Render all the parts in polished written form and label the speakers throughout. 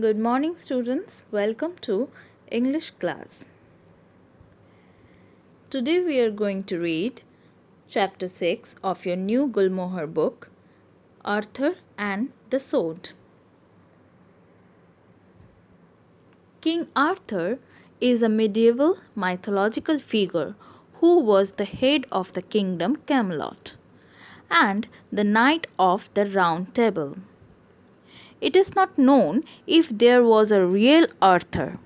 Speaker 1: Good morning, students. Welcome to English class. Today we are going to read chapter 6 of your new Gulmohar book, Arthur and the Sword. King Arthur is a medieval mythological figure who was the head of the kingdom Camelot and the knight of the Round Table. It is not known if there was a real Arthur,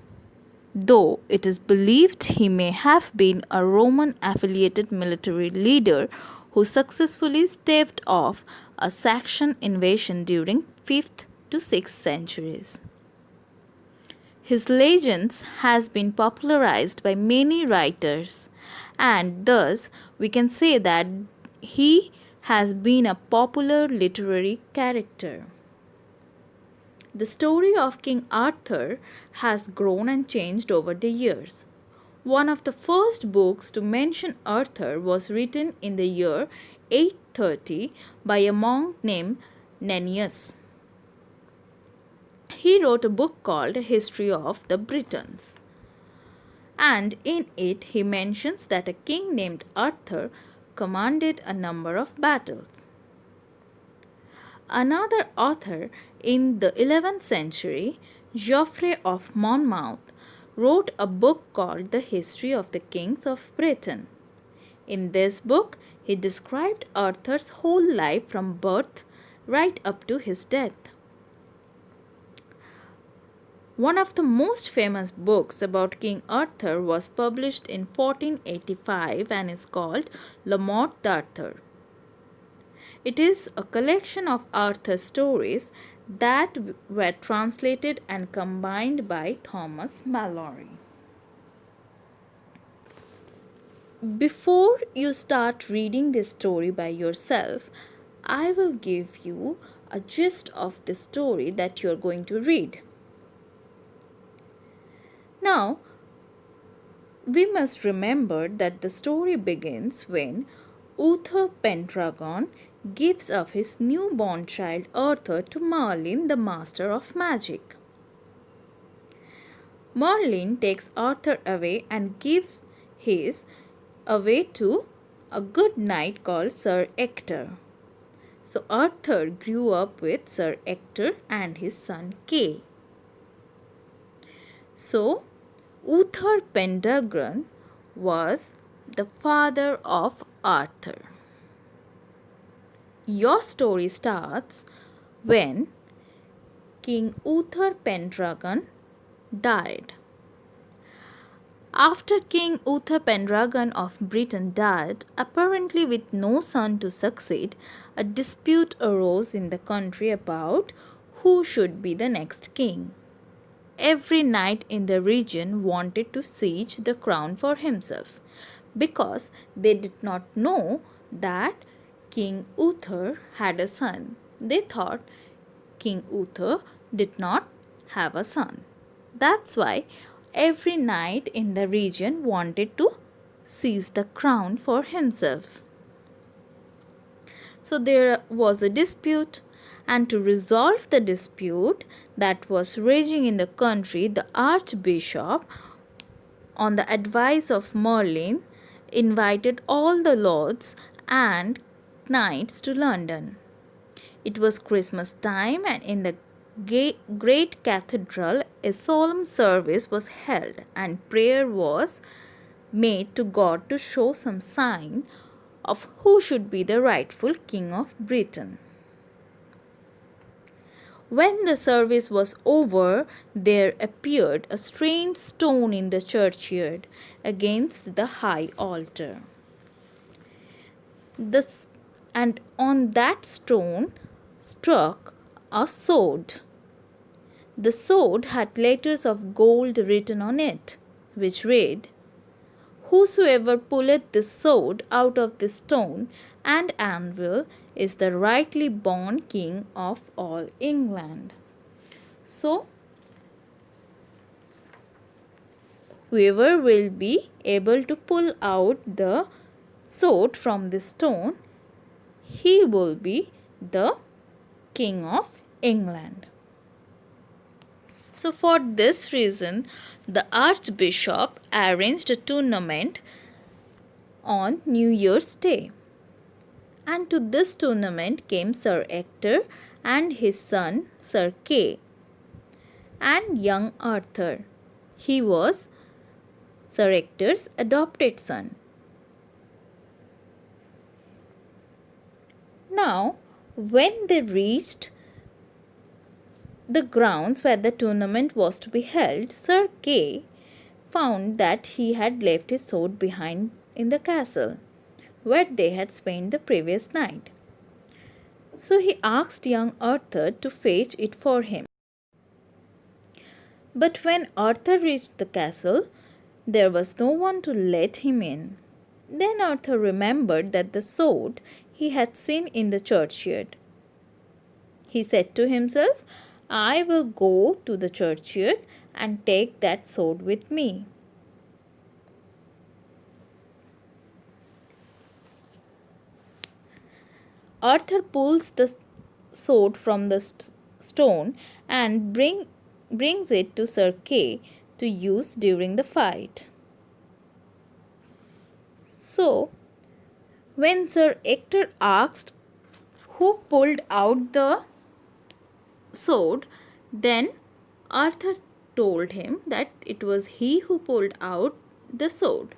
Speaker 1: though it is believed he may have been a Roman affiliated military leader who successfully staved off a Saxon invasion during 5th to 6th centuries. His legends has been popularized by many writers, and thus we can say that he has been a popular literary character. The story of King Arthur has grown and changed over the years. One of the first books to mention Arthur was written in the year 830 by a monk named Nennius. He wrote a book called History of the Britons, and in it he mentions that a king named Arthur commanded a number of battles. Another author in the 11th century, Geoffrey of Monmouth, wrote a book called The History of the Kings of Britain. In this book, he described Arthur's whole life from birth right up to his death. One of the most famous books about King Arthur was published in 1485 and is called Le Morte d'Arthur. It is a collection of Arthur's stories that were translated and combined by Thomas Malory. Before you start reading this story by yourself, I will give you a gist of the story that you are going to read. Now, we must remember that the story begins when Uther Pendragon gives up his newborn child Arthur to Merlin, the master of magic. Merlin takes Arthur away and gives his away to a good knight called Sir Ector. So Arthur grew up with Sir Ector and his son Kay. So Uther Pendragon was the father of Arthur. Your story starts when King Uther Pendragon died. After King Uther Pendragon of Britain died, apparently with no son to succeed, a dispute arose in the country about who should be the next king. Every knight in the region wanted to seize the crown for himself because they did not know that King Uther had a son. They thought King Uther did not have a son. That's why every knight in the region wanted to seize the crown for himself. So there was a dispute, and to resolve the dispute that was raging in the country, the archbishop, on the advice of Merlin, invited all the lords and knights to London. It was Christmas time, and in the great cathedral a solemn service was held and prayer was made to God to show some sign of who should be the rightful king of Britain. When the service was over, there appeared a strange stone in the churchyard against the high altar. And on that stone struck a sword. The sword had letters of gold written on it, which read, "Whosoever pulleth this sword out of this stone and anvil is the rightly born king of all England." So, whoever will be able to pull out the sword from the stone, he will be the king of England. So, for this reason, the Archbishop arranged a tournament on New Year's Day. And to this tournament came Sir Ector and his son Sir Kay and young Arthur. He was Sir Ector's adopted son. Now, when they reached the grounds where the tournament was to be held, Sir Kay found that he had left his sword behind in the castle where they had spent the previous night. So he asked young Arthur to fetch it for him. But when Arthur reached the castle, there was no one to let him in. Then Arthur remembered that the sword he had seen in the churchyard. He said to himself, I will go to the churchyard and take that sword with me. Arthur pulls the sword from the stone and brings it to Sir Kay to use during the fight. So, when Sir Ector asked who pulled out the sword, then Arthur told him that it was he who pulled out the sword.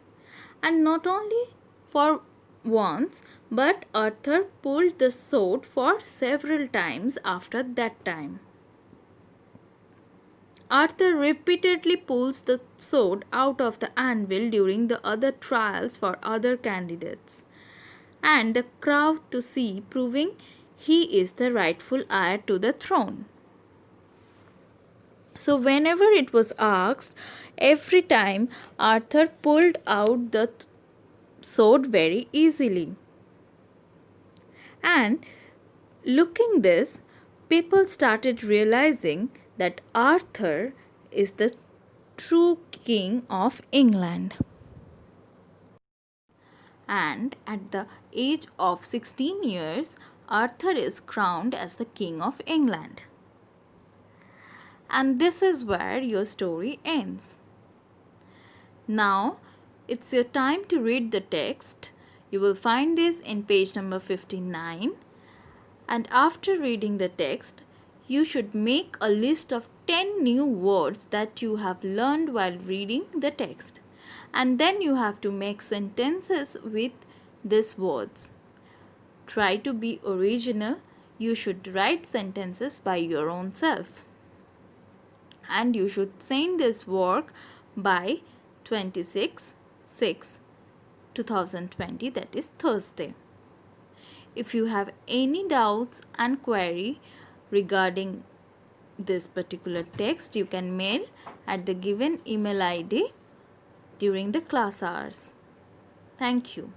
Speaker 1: And not only for once, but Arthur pulled the sword for several times after that time. Arthur repeatedly pulls the sword out of the anvil during the other trials for other candidates, and the crowd to see, proving he is the rightful heir to the throne. So, whenever it was asked, every time Arthur pulled out the sword very easily. And looking this, people started realizing that Arthur is the true king of England. And at the age of 16 years, Arthur is crowned as the king of England. And this is where your story ends. Now, it's your time to read the text. You will find this in page number 59. And after reading the text, you should make a list of 10 new words that you have learned while reading the text. And then you have to make sentences with these words. Try to be original. You should write sentences by your own self. And you should send this work by 26/6/2020, that is Thursday. If you have any doubts and query regarding this particular text, you can mail at the given email ID during the class hours. Thank you.